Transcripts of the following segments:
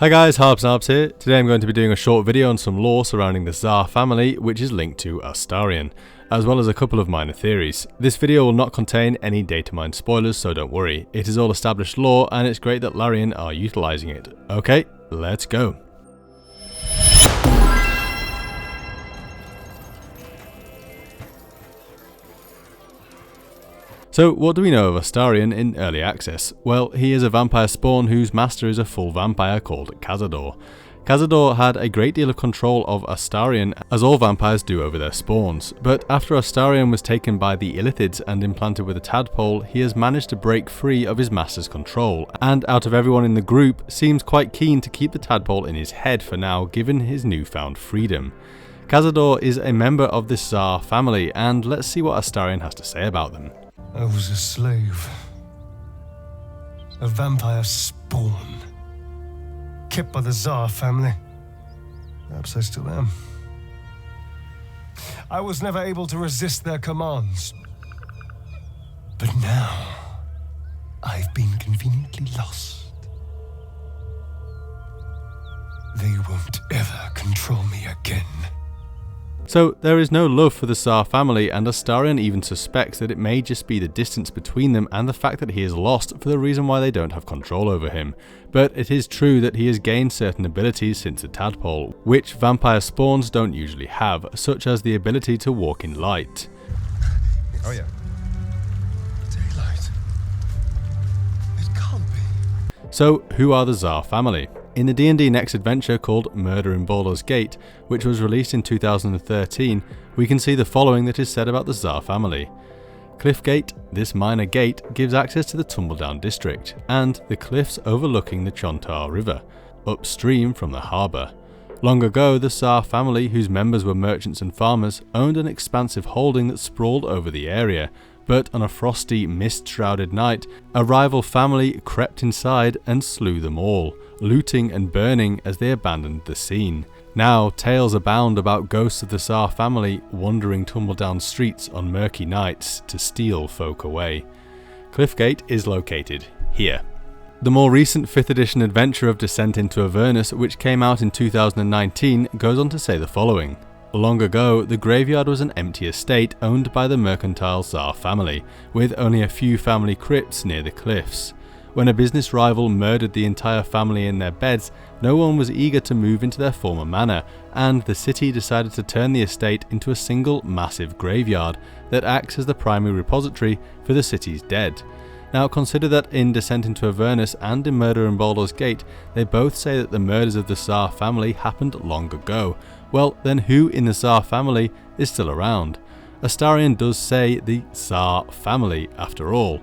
Hi guys, Harbs and Narbs here. Today I'm going to be doing a short video on some lore surrounding the Szarr family, which is linked to Astarion, as well as a couple of minor theories. This video will not contain any datamine spoilers, so don't worry. It is all established lore and it's great that Larian are utilising it. Okay, let's go. So what do we know of Astarion in early access? Well, he is a vampire spawn whose master is a full vampire called Cazador. Cazador had a great deal of control of Astarion, as all vampires do over their spawns, but after Astarion was taken by the Illithids and implanted with a tadpole, he has managed to break free of his master's control, and out of everyone in the group, seems quite keen to keep the tadpole in his head for now, given his newfound freedom. Cazador is a member of the Szarr family, and let's see what Astarion has to say about them. I was a slave, a vampire spawn, kept by the Szarr family. Perhaps I still am. I was never able to resist their commands. But now, I've been conveniently lost. They won't ever control me again. So there is no love for the Szarr family, and Astarion even suspects that it may just be the distance between them and the fact that he is lost for the reason why they don't have control over him. But it is true that he has gained certain abilities since the tadpole, which vampire spawns don't usually have, such as the ability to walk in light. Oh yeah. Daylight. It can't be. So who are the Szarr family? In the D&D next adventure called Murder in Baldur's Gate, which was released in 2013, we can see the following that is said about the Szarr family. Cliffgate, this minor gate, gives access to the Tumbledown district, and the cliffs overlooking the Chontar River, upstream from the harbour. Long ago, the Szarr family, whose members were merchants and farmers, owned an expansive holding that sprawled over the area, but on a frosty, mist-shrouded night, a rival family crept inside and slew them all, looting and burning as they abandoned the scene. Now, tales abound about ghosts of the Szarr family wandering Tumbledown streets on murky nights to steal folk away. Cliffgate is located here. The more recent 5th edition adventure of Descent into Avernus, which came out in 2019, goes on to say the following. Long ago, the graveyard was an empty estate owned by the mercantile Szarr family, with only a few family crypts near the cliffs. When a business rival murdered the entire family in their beds, no one was eager to move into their former manor, and the city decided to turn the estate into a single massive graveyard that acts as the primary repository for the city's dead. Now consider that in Descent into Avernus and in Murder in Baldur's Gate, they both say that the murders of the Szarr family happened long ago. Well, then who in the Szarr family is still around? Astarion does say the Szarr family, after all.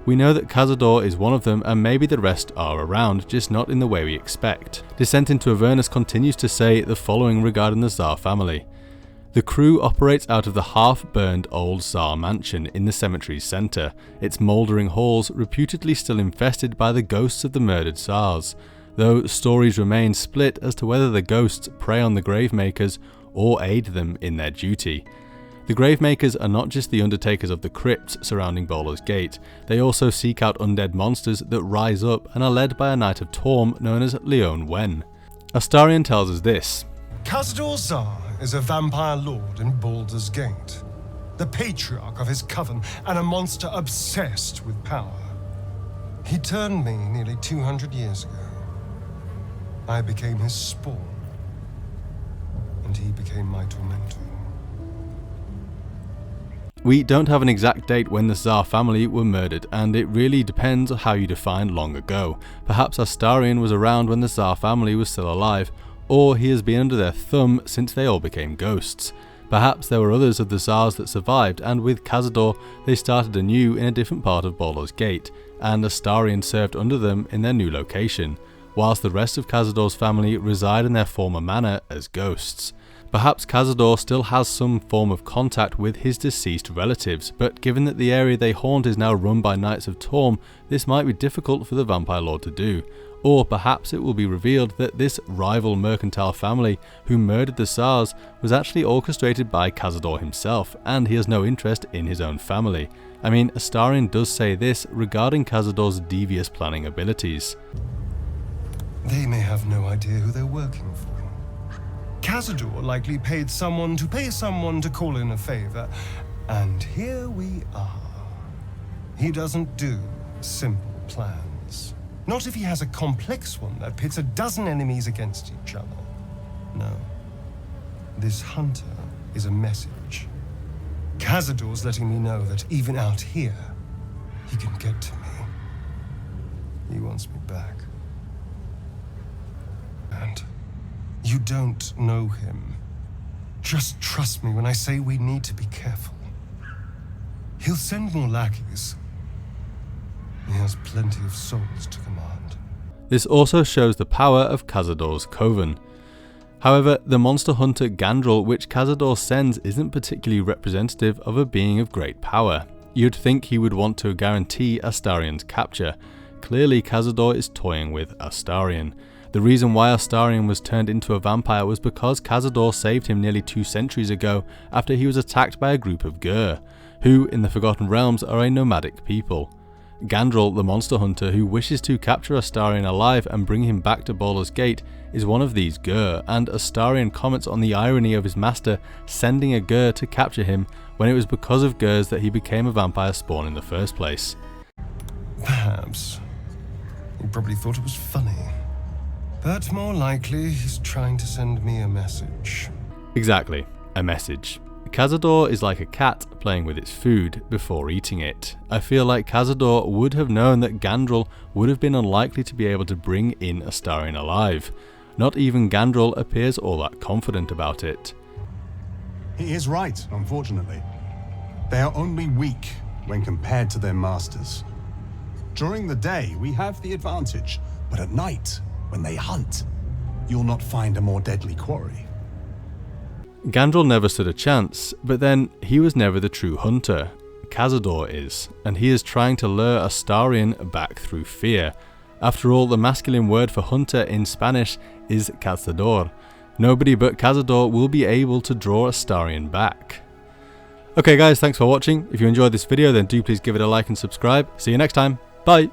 We know that Cazador is one of them, and maybe the rest are around, just not in the way we expect. Descent into Avernus continues to say the following regarding the Szarr family. The crew operates out of the half-burned old Szarr mansion in the cemetery's centre, its mouldering halls reputedly still infested by the ghosts of the murdered Szarrs, though stories remain split as to whether the ghosts prey on the gravemakers or aid them in their duty. The gravemakers are not just the undertakers of the crypts surrounding Baldur's Gate, they also seek out undead monsters that rise up and are led by a knight of Torm known as Leon Wen. Astarion tells us this. Cazador Szarr is a vampire lord in Baldur's Gate, the patriarch of his coven and a monster obsessed with power. He turned me nearly 200 years ago. I became his spawn, and he became my tormentor. We don't have an exact date when the Szarr family were murdered, and it really depends on how you define long ago. Perhaps Astarion was around when the Szarr family was still alive, or he has been under their thumb since they all became ghosts. Perhaps there were others of the Szarrs that survived, and with Cazador they started anew in a different part of Baldur's Gate, and Astarion served under them in their new location, whilst the rest of Cazador's family reside in their former manor as ghosts. Perhaps Cazador still has some form of contact with his deceased relatives, but given that the area they haunt is now run by Knights of Torm, this might be difficult for the Vampire Lord to do. Or perhaps it will be revealed that this rival mercantile family who murdered the Szarrs was actually orchestrated by Cazador himself, and he has no interest in his own family. I mean, Astarion does say this regarding Cazador's devious planning abilities. They may have no idea who they're working for. Cazador likely paid someone to pay someone to call in a favor, and here we are. He doesn't do simple plans. Not if he has a complex one that pits a dozen enemies against each other. No. This hunter is a message. Cazador's letting me know that even out here, he can get to me. He wants me back. And you don't know him. Just trust me when I say we need to be careful. He'll send more lackeys. He has plenty of souls to command. This also shows the power of Cazador's coven. However, the monster hunter Gandrel which Cazador sends isn't particularly representative of a being of great power. You'd think he would want to guarantee Astarion's capture. Clearly Cazador is toying with Astarion. The reason why Astarion was turned into a vampire was because Cazador saved him nearly 2 centuries ago after he was attacked by a group of Ghur, who in the Forgotten Realms are a nomadic people. Gandrel, the monster hunter who wishes to capture Astarion alive and bring him back to Baldur's Gate, is one of these Ghur, and Astarion comments on the irony of his master sending a Ghur to capture him when it was because of Ghurs that he became a vampire spawn in the first place. Perhaps. He probably thought it was funny. But more likely, he's trying to send me a message. Exactly, a message. Cazador is like a cat playing with its food before eating it. I feel like Cazador would have known that Gandrel would have been unlikely to be able to bring in Astarion alive. Not even Gandrel appears all that confident about it. He is right, unfortunately. They are only weak when compared to their masters. During the day, we have the advantage, but at night, when they hunt, you'll not find a more deadly quarry. Gandrel never stood a chance, but then he was never the true hunter. Cazador is, and he is trying to lure Astarion back through fear. After all, the masculine word for hunter in Spanish is Cazador. Nobody but Cazador will be able to draw Astarion back. Okay guys, thanks for watching. If you enjoyed this video then do please give it a like and subscribe. See you next time. Bye!